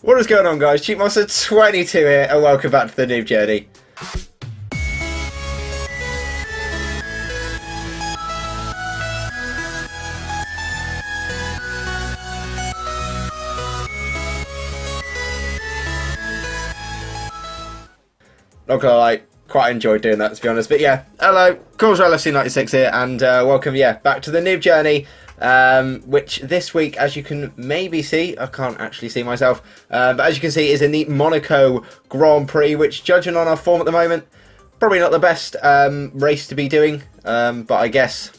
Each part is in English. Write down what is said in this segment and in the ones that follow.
What is going on, guys? Cheap Monster 22 here, and welcome back to the Noob Journey. Not gonna lie, quite enjoyed doing that, to be honest. But yeah, hello, Causewell FC96 here, and welcome, back to the Noob Journey. Which this week, as you can maybe see, I can't actually see myself, but as you can see, is in the Monaco Grand Prix, which, judging on our form at the moment, probably not the best race to be doing, but I guess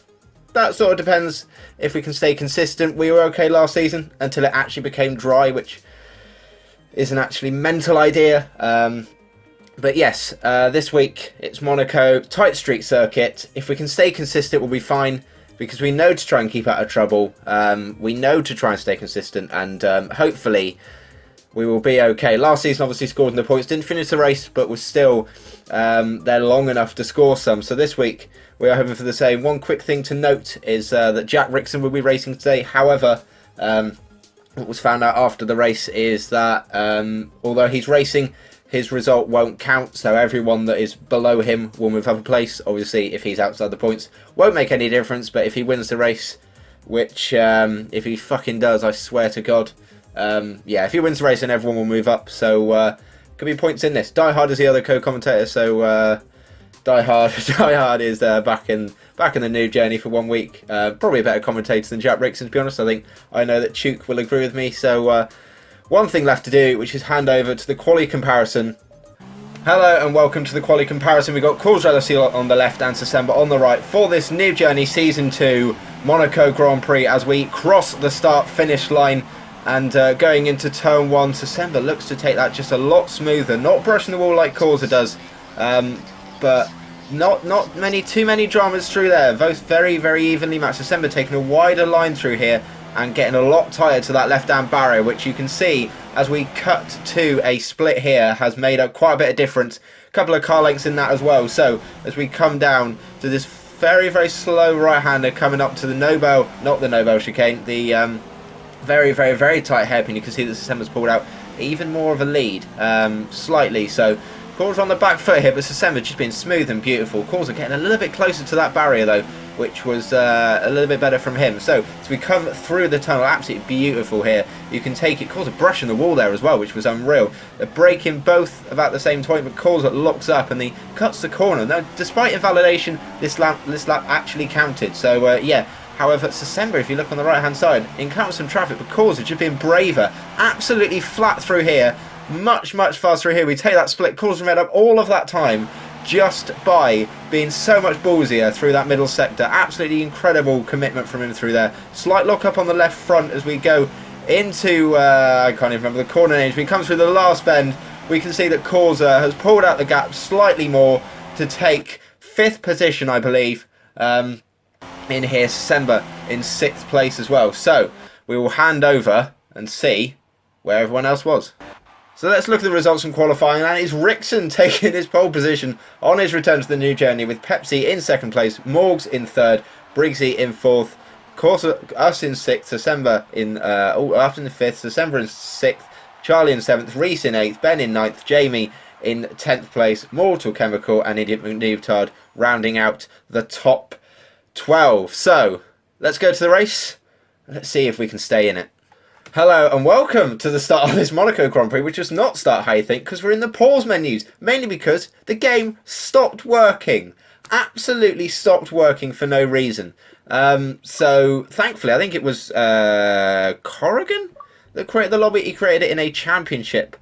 that sort of depends if we can stay consistent. We were okay last season until it actually became dry, which is an actually mental idea. But yes, this week it's Monaco, tight street circuit. If we can stay consistent, we'll be fine, because we know to try and keep out of trouble. We know to try and stay consistent, and hopefully we will be okay. Last season, obviously, scored in the points, didn't finish the race, but was still there long enough to score some. So this week, we are hoping for the same. One quick thing to note is that Jack Ricciardo will be racing today. However, what was found out after the race is that although he's racing, his result won't count, so everyone that is below him will move up a place. Obviously, if he's outside the points, won't make any difference, but if he wins the race, which, if he fucking does, I swear to God, if he wins the race, then everyone will move up, so, could be points in this. Die Hard is the other co-commentator, so, Die Hard is back in the Noob Journey for 1 week. Probably a better commentator than Jack Ricciardo, to be honest. I know that Chuk will agree with me, so, one thing left to do, which is hand over to the quali comparison. Hello and welcome to the quali comparison. We've got Causewell FC on the left and December on the right for this Noob Journey Season 2 Monaco Grand Prix as we cross the start-finish line and going into Turn 1. December looks to take that just a lot smoother, not brushing the wall like Causewell does, but not too many dramas through there. Both very, very evenly matched. December taking a wider line through here and getting a lot tighter to that left-hand barrier, which you can see as we cut to a split here has made up quite a bit of difference. A couple of car lengths in that as well. So as we come down to this very, very slow right-hander coming up to the not the Nobel chicane, the very, very, very tight hairpin, you can see that December's pulled out even more of a lead, slightly. So Causewell on the back foot here, but December just being smooth and beautiful. Causewell getting a little bit closer to that barrier though, which was a little bit better from him. So as we come through the tunnel, absolutely beautiful here. You can take it, Causewell brushing the wall there as well, which was unreal. They're braking both about the same point, but Causewell locks up and he cuts the corner. Now, despite invalidation, this lap actually counted. So however, December, if you look on the right-hand side, encounters some traffic, but Causewell just being braver, absolutely flat through here, much faster here. We take that split, Causewell made up all of that time just by being so much ballsier through that middle sector. Absolutely incredible commitment from him through there. Slight lock up on the left front as we go into, I can't even remember the corner names. We come through the last bend. We can see that Causewell has pulled out the gap slightly more to take 5th position, I believe, in here. December in 6th place as well. So we will hand over and see where everyone else was. So let's look at the results from qualifying, and it's Ricciardo taking his pole position on his return to the New Journey, with Pepsi in 2nd place, Morgs in 3rd, Briggsy in 4th, us in 6th, December in after in 5th, December in 6th, Charlie in 7th, Reese in 8th, Ben in 9th, Jamie in 10th place, Mortal Chemical and Idiot McNoobtard rounding out the top 12. So let's go to the race. Let's see if we can stay in it. Hello and welcome to the start of this Monaco Grand Prix, which does not start how you think, because we're in the pause menus, mainly because the game stopped working. Absolutely stopped working for no reason. So thankfully, I think it was Corrigan that created the lobby. He created it in a championship,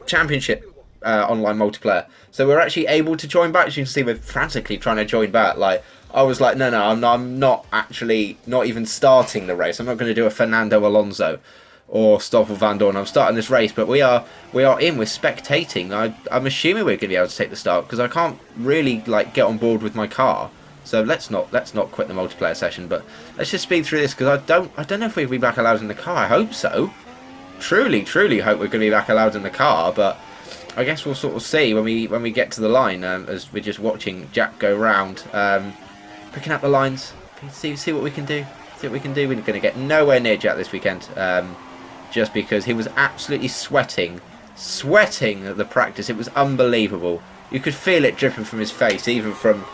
championship online multiplayer. So we're actually able to join back. As you can see, we're frantically trying to join back. Like, I was like, no, I'm not actually, not even starting the race. I'm not going to do a Fernando Alonso or Stoffel Van Dorn. I'm starting this race, but we are in, we're spectating. I'm assuming we're going to be able to take the start, because I can't really, like, get on board with my car. So let's not quit the multiplayer session, but let's just speed through this, because I don't know if we'll be back allowed in the car. I hope so. Truly hope we're going to be back allowed in the car, but I guess we'll sort of see when we get to the line, as we're just watching Jack go round, picking up the lines, see what we can do. We're going to get nowhere near Jack this weekend. just because he was absolutely sweating at the practice. It was unbelievable. You could feel it dripping from his face, even from,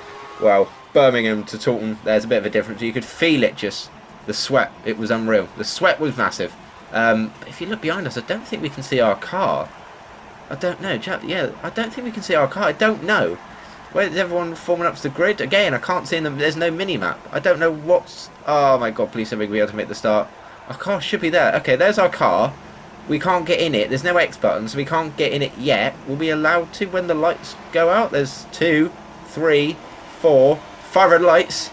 well, Birmingham to Taunton. There's a bit of a difference. You could feel it, just the sweat. It was unreal. The sweat was massive. But if you look behind us, I don't think we can see our car. I don't know. Yeah, I don't think we can see our car. I don't know. Where's everyone forming up to the grid? Again, I can't see them. There's no mini-map. I don't know what's... Oh my god, please somebody be able to make the start. Our car should be there. Okay, there's our car. We can't get in it. There's no X button, so we can't get in it yet. We'll be allowed to when the lights go out. There's 2, 3, 4, 5 red lights.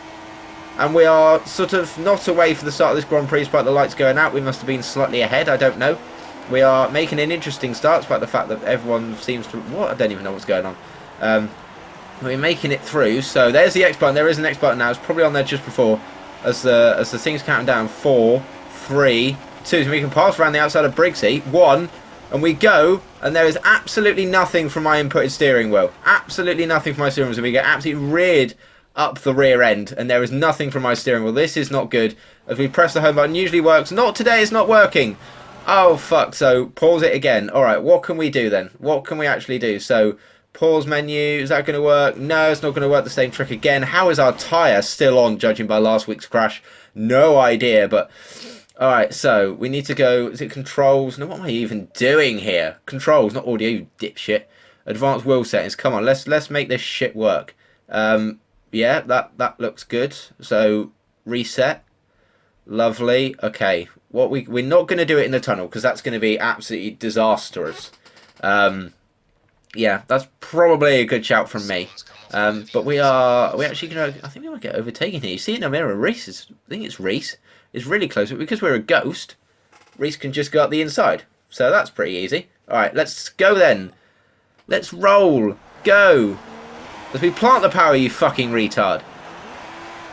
And we are sort of not away for the start of this Grand Prix despite the lights going out. We must have been slightly ahead. I don't know. We are making an interesting start despite the fact that everyone seems to... What? I don't even know what's going on. We're making it through. So there's the X button. There is an X button now. It's probably on there just before as the thing's counting down. 4, 3, 2. So we can pass around the outside of Briggsy. 1. And we go. And there is absolutely nothing from my inputted steering wheel. Absolutely nothing from my steering wheel. So we get absolutely reared up the rear end. And there is nothing from my steering wheel. This is not good. As we press the home button, usually works. Not today. It's not working. Oh, fuck. So pause it again. All right. What can we do then? What can we actually do? So... Pause menu, is that going to work? No, it's not going to work. The same trick again. How is our tyre still on, judging by last week's crash? No idea, but... Alright, so we need to go... Is it controls? No, what am I even doing here? Controls, not audio, you dipshit. Advanced wheel settings. Come on, let's make this shit work. Yeah, that looks good. So, reset. Lovely. Okay, we're not going to do it in the tunnel, because that's going to be absolutely disastrous. Yeah, that's probably a good shout from me. But we actually going to... I think we might get overtaken here. You see in the mirror, Reese I think it's Reese. Is really close. But because we're a ghost, Reese can just go up the inside. So that's pretty easy. Alright, let's go then. Let's roll. Go. As we plant the power, you fucking retard.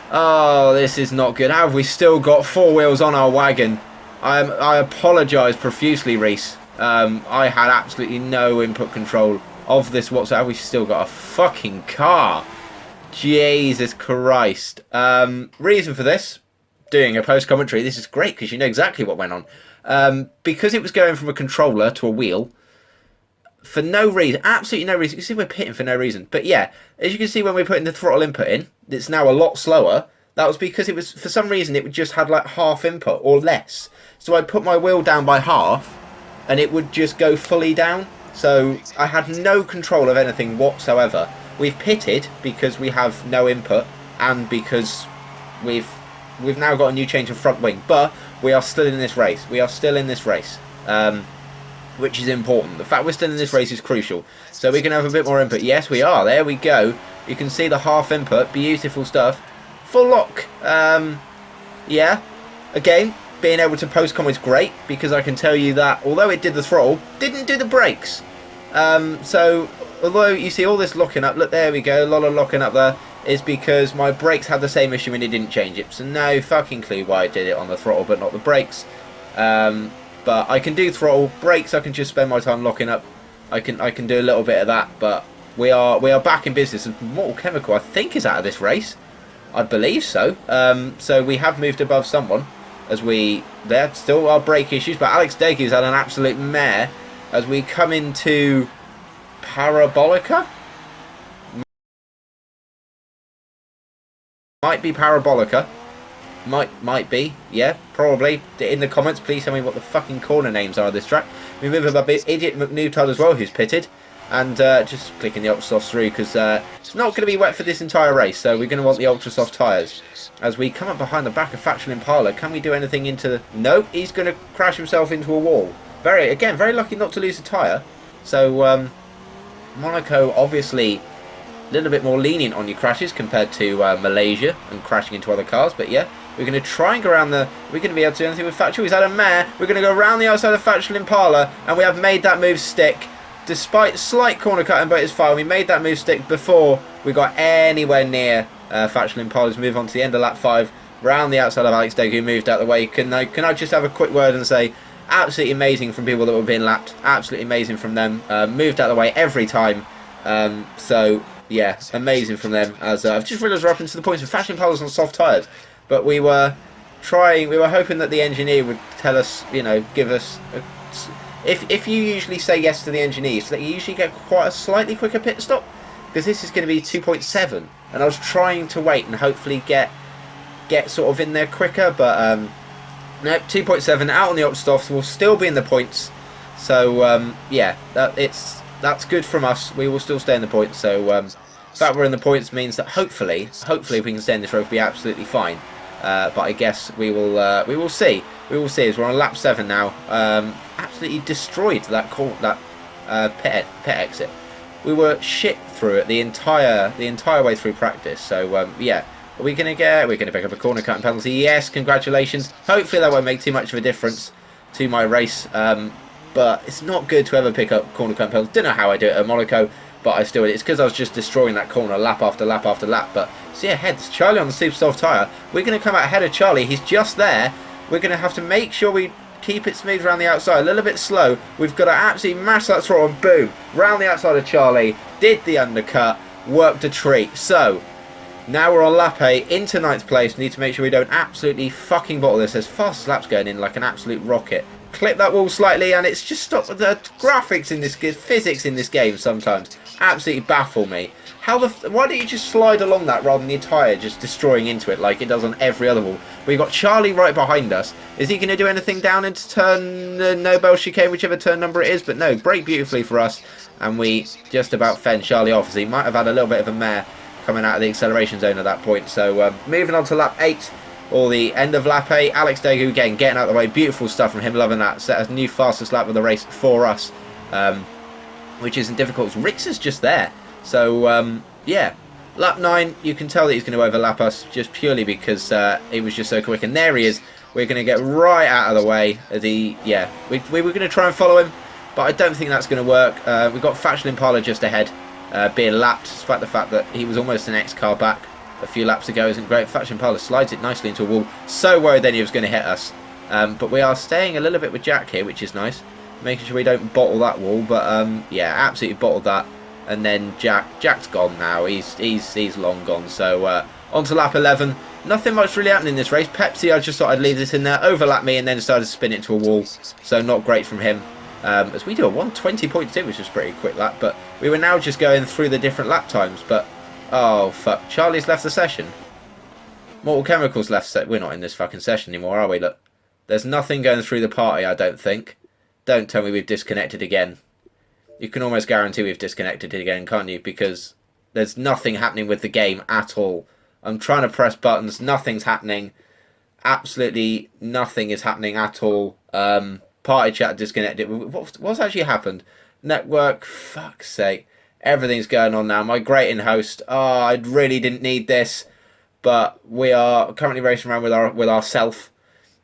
Oh, this is not good. How have we still got 4 wheels on our wagon? I apologise profusely, Reese. I had absolutely no input control of this whatsoever. We've still got a fucking car. Jesus Christ. Reason for this, doing a post commentary, this is great because you know exactly what went on. Because it was going from a controller to a wheel, for no reason, absolutely no reason. You can see we're pitting for no reason. But yeah, as you can see when we're putting the throttle input in, it's now a lot slower. That was because it was, for some reason, it just had like half input or less. So I put my wheel down by half and it would just go fully down. So I had no control of anything whatsoever. We've pitted because we have no input and because we've now got a new change of front wing. But we are still in this race. We are still in this race, which is important. The fact we're still in this race is crucial. So we can have a bit more input. Yes, we are. There we go. You can see the half input. Beautiful stuff. Full lock. Yeah. Again, being able to post-com is great because I can tell you that although it did the throttle, didn't do the brakes. So although you see all this locking up, look, there we go, a lot of locking up there, is because my brakes had the same issue and it didn't change it. So no fucking clue why I did it on the throttle but not the brakes. But I can do throttle, brakes I can just spend my time locking up. I can do a little bit of that, but we are back in business. And Mortal Chemical I think is out of this race. I believe so. So we have moved above someone. As there still are brake issues, but Alex Degu's had an absolute mare as we come into Parabolica. Might be Parabolica. Might be. Yeah, probably. In the comments, please tell me what the fucking corner names are of this track. We move above Idiot McNoob as well, who's pitted. And just clicking the ultra softs through because it's not going to be wet for this entire race, so we're going to want the ultra soft tyres. As we come up behind the back of Factual Impala, can we do anything into... No, he's going to crash himself into a wall. Very lucky not to lose a tyre. So Monaco obviously a little bit more lenient on your crashes compared to Malaysia and crashing into other cars, but yeah, we're going to try and go around the... We're going to be able to do anything with Factual. He's had a mare. We're going to go around the outside of Factual Impala, and we have made that move stick. Despite slight corner cutting, but it's fine. We made that move stick before we got anywhere near Factual Impala's move on to the end of lap 5, round the outside of Alex Deg, who moved out of the way. Can I just have a quick word and say, absolutely amazing from people that were being lapped. Absolutely amazing from them. Moved out of the way every time. So, yeah, amazing from them. As I've just realised we're up into the points of Factual Impala's on soft tyres. But we were trying. We were hoping that the engineer would tell us, you know, give us. If you usually say yes to the engineer, so that you usually get quite a slightly quicker pit stop, because this is going to be 2.7, and I was trying to wait and hopefully get sort of in there quicker, but no, 2.7 out on the ops stuff, so we'll still be in the points. So yeah, that's good from us. We will still stay in the points. So the fact we're in the points means that hopefully if we can stay in this road, we'll be absolutely fine. But I guess we will see. We will see as we're on lap 7 now. Absolutely destroyed that pit exit. We were shit through it the entire way through practice. So yeah, we're gonna pick up a corner cutting penalty. Yes, congratulations. Hopefully that won't make too much of a difference to my race. But it's not good to ever pick up corner cutting penalties. Don't know how I do it at Monaco, but I still did. It's because I was just destroying that corner lap after lap after lap. But see ahead, there's Charlie on the super soft tyre. We're going to come out ahead of Charlie. He's just there. We're going to have to make sure we keep it smooth around the outside. A little bit slow. We've got to absolutely mash that throttle and boom, round the outside of Charlie. Did the undercut. Worked a treat. So now we're on lap 8 into 9th place. We need to make sure we don't absolutely fucking bottle this. There's fast laps going in like an absolute rocket. Clip that wall slightly, and it's just stopped. The graphics in this physics in this game sometimes absolutely baffle me. Why don't you just slide along that rather than your tyre just destroying into it like it does on every other wall? We've got Charlie right behind us. Is he going to do anything down into turn Nobel chicane, whichever turn number it is? But no, brake beautifully for us, and we just about fend Charlie off, as he might have had a little bit of a mare coming out of the acceleration zone at that point. So moving on to lap 8. Or the end of lap 8, Alex Dagu again getting out of the way. Beautiful stuff from him, loving that. Set a new fastest lap of the race for us, which isn't difficult. Rix is just there. So, yeah, lap 9, you can tell that he's going to overlap us just purely because he was just so quick. And there he is. We're going to get right out of the way. We were going to try and follow him, but I don't think that's going to work. We've got Faction Impala just ahead, being lapped, despite the fact that he was almost an X-car back a few laps ago. Isn't great. Faction Impala slides it nicely into a wall. So worried then he was going to hit us. But we are staying a little bit with Jack here, which is nice. Making sure we don't bottle that wall. But yeah, absolutely bottled that. And then Jack's gone now. He's long gone. So on to lap 11. Nothing much really happening in this race. Pepsi, I just thought I'd leave this in there. Overlap me and then decided to spin it into a wall. So not great from him. As we do a 1:20.2, which was pretty quick lap. But we were now just going through the different lap times. But oh, fuck. Charlie's left the session. Mortal Chemicals left. We're not in this fucking session anymore, are we? Look. There's nothing going through the party, I don't think. Don't tell me we've disconnected again. You can almost guarantee we've disconnected again, can't you? Because there's nothing happening with the game at all. I'm trying to press buttons. Nothing's happening. Absolutely nothing is happening at all. Party chat disconnected. What's actually happened? Network. Fuck's sake. Everything's going on now. Migrating host. Oh, I really didn't need this, but we are currently racing around with ourself,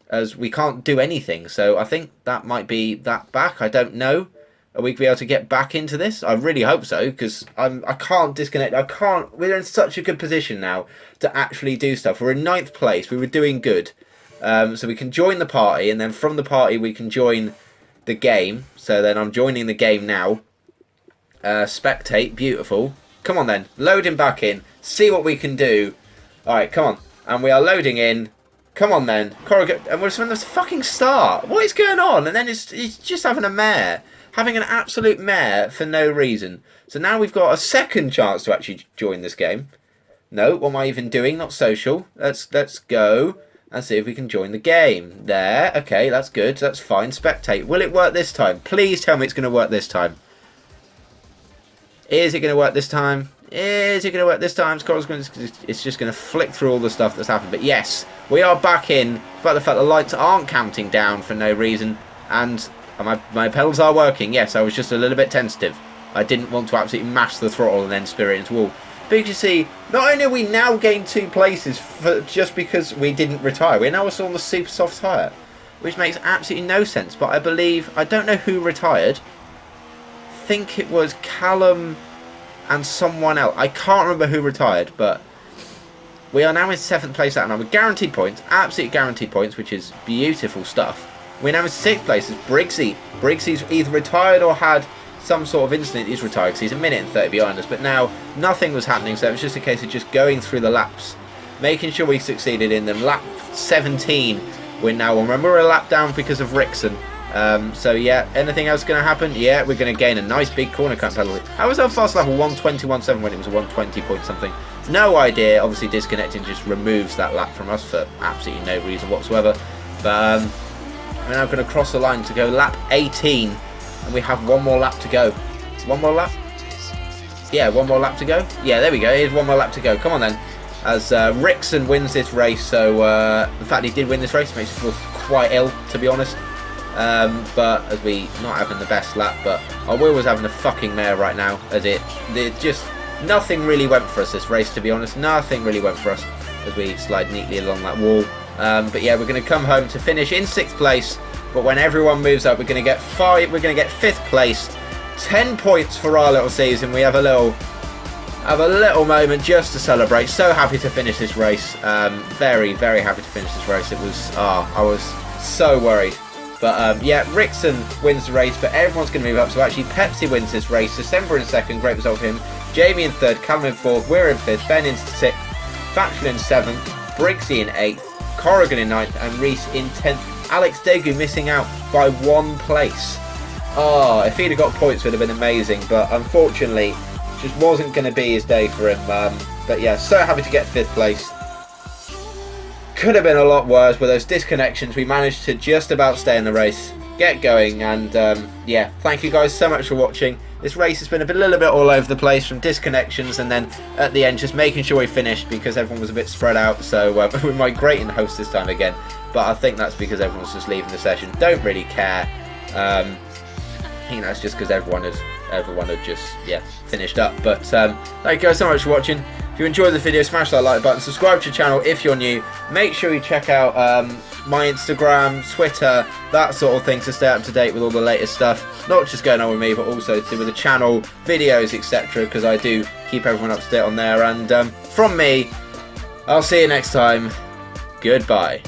as we can't do anything. So I think that might be that back. I don't know. Are we going to be able to get back into this? I really hope so, because I can't disconnect. I can't. We're in such a good position now to actually do stuff. We're in 9th place. We were doing good, so we can join the party, and then from the party we can join the game. So then I'm joining the game now. Spectate, beautiful. Come on then, loading back in, see what we can do. Alright, come on. And we are loading in. Come on then. And we're from the fucking start. What is going on? And then it's just having a mare. Having an absolute mare for no reason. So now we've got a second chance to actually join this game. No, what am I even doing? Not social. Let's go and see if we can join the game. There, okay, that's good. That's fine. Spectate. Will it work this time? Please tell me it's going to work this time. Is it going to work this time? Is it going to work this time? It's just going to flick through all the stuff that's happened. But yes, we are back in. Despite the fact the lights aren't counting down for no reason. And my pedals are working. Yes, I was just a little bit tentative. I didn't want to absolutely mash the throttle and then spear it into the wall. But you can see, not only are we now gained 2 places just because we didn't retire, we're now also on the super soft tyre, which makes absolutely no sense. But I believe, I don't know who retired. I think it was Callum and someone else. I can't remember who retired, but we are now in 7th place out now with guaranteed points, absolutely guaranteed points, which is beautiful stuff. We're now in 6th place as Briggsy. Briggsy's either retired or had some sort of incident. He's retired because he's a minute and 30 behind us, but now nothing was happening, so it was just a case of just going through the laps, making sure we succeeded in them. Lap 17 we're now on. Remember, we're a lap down because of Ricciardo. So yeah, anything else going to happen? Yeah, we're going to gain a nice big corner cut penalty. How was our fast lap a 1:21.7 when it was a 1:20 point something? No idea. Obviously disconnecting just removes that lap from us for absolutely no reason whatsoever. But we're now going to cross the line to go lap 18, and we have one more lap to go. One more lap? Yeah, one more lap to go. Yeah, there we go. Here's one more lap to go. Come on then. As Ricciardo wins this race, so the fact he did win this race makes me feel quite ill, to be honest. But as we not having the best lap, but our wheel was having a fucking mare right now, as it just nothing really went for us this race, to be honest. Nothing really went for us as we slide neatly along that wall. But yeah, we're going to come home to finish in 6th place. But when everyone moves up, we're going to get 5th place. 10 points for our little season. We have a little moment just to celebrate. So happy to finish this race. Very, very happy to finish this race. It was, I was so worried. But yeah, Ricciardo wins the race, but everyone's going to move up. So actually, Pepsi wins this race. December in 2nd, great result for him. Jamie in 3rd, Callum in 4th, we're in 5th, Ben in 6th, Thatcher in 7th, Briggsy in 8th, Corrigan in 9th, and Reese in 10th. Alex Degu missing out by 1 place. Oh, if he'd have got points, it would have been amazing. But unfortunately, it just wasn't going to be his day for him. But yeah, so happy to get 5th place. Could have been a lot worse with those disconnections. We managed to just about stay in the race, get going, and yeah, thank you guys so much for watching. This race has been a little bit all over the place from disconnections, and then at the end just making sure we finished because everyone was a bit spread out. So we might great in the host this time again, but I think that's because everyone's just leaving the session. Don't really care. You know, it's just because everyone had just finished up. But thank you guys so much for watching. If you enjoyed the video, smash that like button, subscribe to the channel if you're new. Make sure you check out my Instagram, Twitter, that sort of thing to stay up to date with all the latest stuff. Not just going on with me, but also to do with the channel, videos, etc. Because I do keep everyone up to date on there. And from me, I'll see you next time. Goodbye.